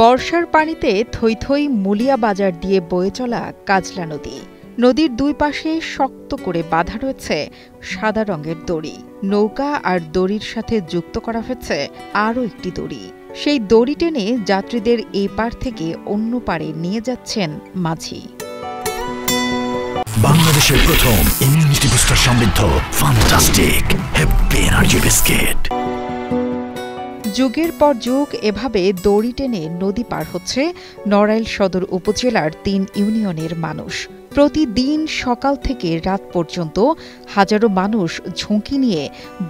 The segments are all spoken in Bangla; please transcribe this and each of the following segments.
বর্ষার পানিতে থই থই মুলিয়া বাজার দিয়ে বয়ে চলা কাজলা নদী। নদীর দুই পাশে শক্ত করে বাঁধা রয়েছে সাদা রঙের দড়ি। নৌকা আর দড়ির সাথে যুক্ত করা হয়েছে আরও একটি দড়ি। সেই দড়ি টেনে যাত্রীদের এ পার থেকে অন্য পারে নিয়ে যাচ্ছেন মাঝি। বাংলাদেশের প্রথম ইমিউনিটি বুস্টার সমৃদ্ধ ফ্যান্টাস্টিক হ্যাপি এনার্জি বিস্কিট। যুগের পর যুগ এভাবে দড়ি টেনে নদী পার হচ্ছে নড়াইল সদর উপজেলার ৩ ইউনিয়নের মানুষ। প্রতিদিন সকাল থেকে রাত পর্যন্ত হাজারো মানুষ ঝুঁকি নিয়ে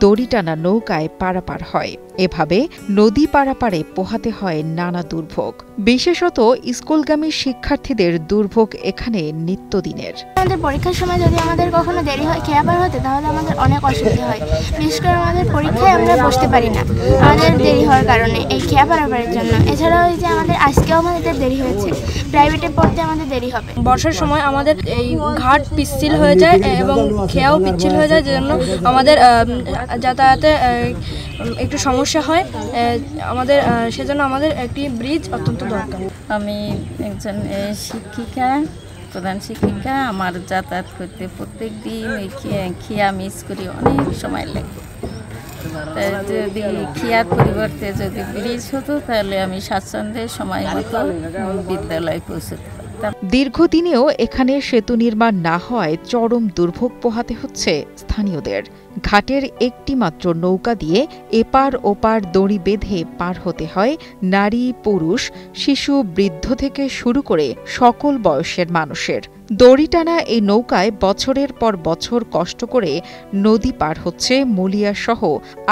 দড়ি টানা নৌকায় পারাপার হয়। এভাবে নদী পারাপারে পোহাতে হয় নানা দুর্ভোগ। বিশেষত স্কুলগামী শিক্ষার্থীদের দুর্ভোগ এখানে নিত্যদিনের। আমাদের পরীক্ষার সময় যদি আমাদের কখনো দেরি হয় খেয়া পার হতে, তাহলে আমাদের অনেক অসুবিধা হয়। বিশেষ করে আমাদের পরীক্ষায় আমরা বসতে পারি না আমাদের দেরি হওয়ার কারণে, এই খেয়া পারাপারের জন্য। এছাড়াও ওই যে আজকেও আমাদের দেরি হয়েছে, প্রাইভেটে পড়তে আমাদের দেরি হবে। বর্ষার সময় আমাদের এই ঘাট পিচ্ছিল হয়ে যায় এবং খেয়াও পিচ্ছিল হয়ে যায়, যেজন্য আমাদের যাতায়াতে একটু সমস্যা হয়। সেজন্য আমাদের একটি ব্রিজ অত্যন্ত দরকার। আমি একজন শিক্ষিকা, প্রধান শিক্ষিকা। আমার যাতায়াত করতে প্রত্যেক দিন এই খিয়া মিস করি, অনেক সময় লাগে। যদি খিয়ার পরিবর্তে যদি ব্রিজ হতো, তাহলে আমি স্বাচ্ছন্দ্যে সময় মতো বিদ্যালয়ে পৌঁছতে পারতাম। দীর্ঘদিনেও এখানে সেতু নির্মাণ না হওয়ায় চরম দুর্ভোগ পোহাতে হচ্ছে স্থানীয়দের। ঘাটের একটি মাত্র নৌকা দিয়ে এপার ওপার দড়ি বেঁধে পার হতে হয় নারী, পুরুষ, শিশু, বৃদ্ধ থেকে শুরু করে সকল বয়সের মানুষের। দড়ি টানা এই নৌকায় বছরের পর বছর কষ্ট করে নদী পার হচ্ছে মুলিয়াসহ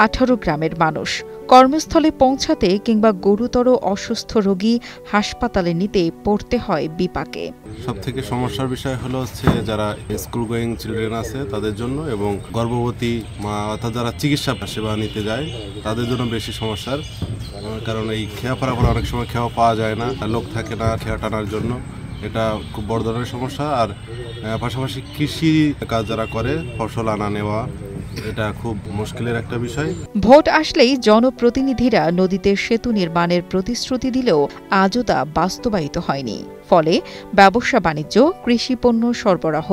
18 গ্রামের মানুষ। কর্মস্থলে পৌঁছাতে কিংবা গুরুতর অসুস্থ রোগী হাসপাতালে নিতে পড়তে হয় বিপাকে। সবথেকে সমস্যার বিষয় হলো যারা স্কুল গোয়িং চিলড্রেন আছে তাদের জন্য, এবং গর্ভবতী মা অর্থাৎ যারা চিকিৎসা সেবা নিতে যায় তাদের জন্য বেশি সমস্যার। কারণ এই খেয়া পারাপার অনেক সময় খেয়া পাওয়া যায় না, লোক থাকে না খেয়া টানার জন্য। এটা খুব বড় ধরনের সমস্যা। আর পাশাপাশি কৃষি কাজ যারা করে, ফসল আনা নেওয়া, এটা খুব মুশকিলের একটা বিষয়। ভোট আসলেই জনপ্রতিনিধিরা নদীতে সেতু নির্মাণের প্রতিশ্রুতি দিলেও আজও তা বাস্তবায়িত হয়নি। ফলে ব্যবসা বাণিজ্য, কৃষিপণ্য সরবরাহ,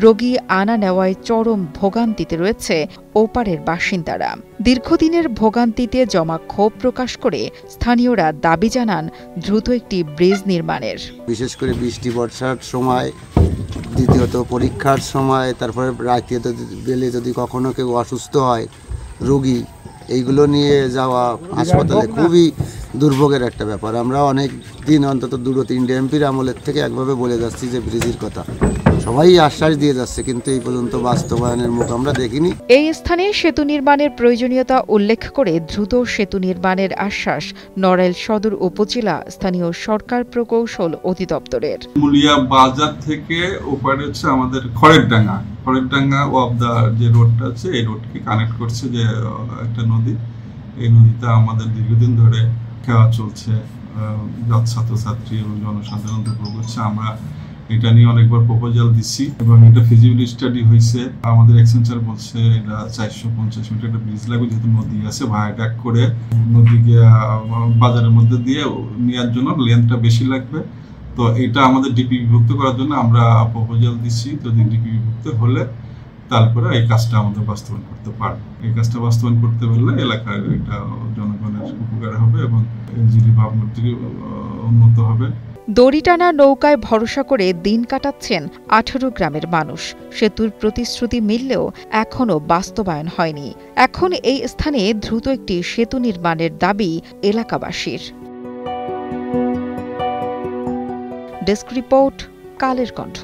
রোগী আনা নেওয়ায় চরম ভোগান্তিতে রয়েছে ওপারের বাসিন্দারা। দীর্ঘদিনের ভোগান্তিতে জমা ক্ষোভ প্রকাশ করে স্থানীয়রা দাবি জানান দ্রুত একটি ব্রিজ নির্মাণের। বিশেষ করে বৃষ্টি বর্ষার সময়, দ্বিতীয়ত পরীক্ষার সময়, তারপরে রাতে বেলে যদি কখনো কেউ অসুস্থ হয়, রোগী, এইগুলো নিয়ে যাওয়া হাসপাতালে খুবই দুর্ভোগের একটা ব্যাপার। আমরা অনেক দিন, অন্তত 2-3 এমপির আমলের থেকে একভাবে বলে যাচ্ছি যে ব্রিজের কথা, সবাই আশ্বাস দিয়ে যাচ্ছে, কিন্তু এই পর্যন্ত বাস্তবায়নের মুখ আমরা দেখিনি। এই স্থানে সেতু নির্মাণের প্রয়োজনীয়তা উল্লেখ করে দ্রুত সেতু নির্মাণের আশ্বাস নড়াইল সদর উপজেলা স্থানীয় সরকার প্রকৌশল অধিদপ্তরের। মুলিয়া বাজার থেকে ওপারে হচ্ছে আমাদের খড়েরডাঙ্গা ওয়াবদা যে রোডটা আছে, এই রোডকে কানেক্ট করছে যে একটা নদী। এই নদীতে আমাদের দীর্ঘদিন ধরে খেয়া চলছে, ছাত্রছাত্রী এবং জনসাধারণ দুর্ভোগ হচ্ছে। আমরা এটা নিয়ে অনেকবার প্রপোজাল দিচ্ছি এবং এটা ফিজিবিলিটি স্টাডি হয়েছে। আমাদের এক্সেঞ্চার বলছে এটা 450 মিটার একটা ব্রিজ লাগবে, যেহেতু নদী আছে, ভায়াডাক করে নদীকে বাজারের মধ্যে দিয়ে নেওয়ার জন্য লেন্থটা বেশি লাগবে। তো এটা আমাদের ডিপি বিভক্ত করার জন্য আমরা প্রপোজাল দিচ্ছি। যদি ডিপি বিভক্ত হলে তারপরে এই কাজটা আমাদের বাস্তবায়ন করতে পারবে। এই কাজটা বাস্তবায়ন করতে পারলে এলাকার এটা জনগণের উপকার হবে এবং এলজিডি ভাবমূর্তি উন্নত হবে। দড়ি টানা নৌকায় ভরসা করে দিন কাটাচ্ছেন 18 গ্রামের মানুষ। সেতুর প্রতিশ্রুতি মিললেও এখনও বাস্তবায়ন হয়নি। এখন এই স্থানে দ্রুত একটি সেতু নির্মাণের দাবি এলাকাবাসীর। Desk report, Kaler Kantho.